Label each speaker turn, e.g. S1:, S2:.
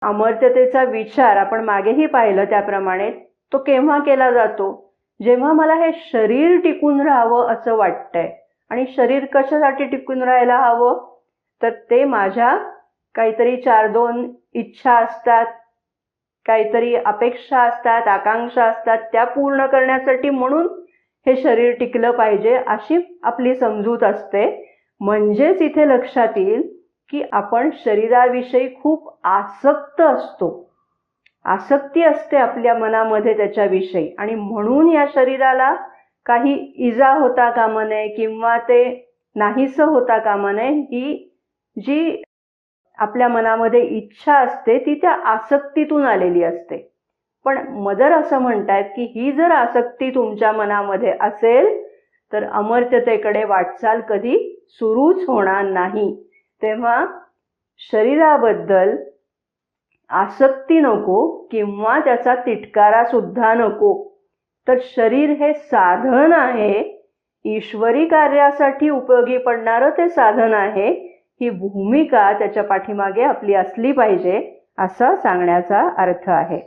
S1: अमर्त्यतेचा विचार आपण मागेही पाहिलं त्याप्रमाणे तो केव्हा केला जातो, जेव्हा मला हे शरीर टिकून राहावं असं वाटतंय. आणि शरीर कशासाठी टिकून राहायला हवं, तर ते माझ्या काहीतरी 4-2 इच्छा असतात, काहीतरी अपेक्षा असतात, आकांक्षा असतात, त्या पूर्ण करण्यासाठी म्हणून हे शरीर टिकलं पाहिजे अशी आपली समजूत असते. म्हणजेच इथे लक्षात येईल की आपण शरीराविषयी खूप आसक्त असतो, आसक्ती असते आपल्या मनामध्ये त्याच्याविषयी. आणि म्हणून या शरीराला काही इजा होता कामा नये किंवा ते नाहीसं होता कामा नये. ही जी आपल्या मनामध्ये इच्छा असते ती त्या आसक्तीतून आलेली असते. पण मदर असं म्हणतात की ही जर आसक्ती तुमच्या मनामध्ये असेल तर अमर्त्यतेकडे वाटचाल कधी सुरूच होणार नाही. तेव्हा शरीराबद्दल आसक्ती नको किंवा त्याचा तिटकारा सुद्धा नको. तर शरीर हे साधन आहे, ईश्वरी कार्यासाठी उपयोगी पडणारं ते साधन आहे. ही भूमिका त्याच्या पाठीमागे आपली असली पाहिजे असा सांगण्याचा अर्थ आहे.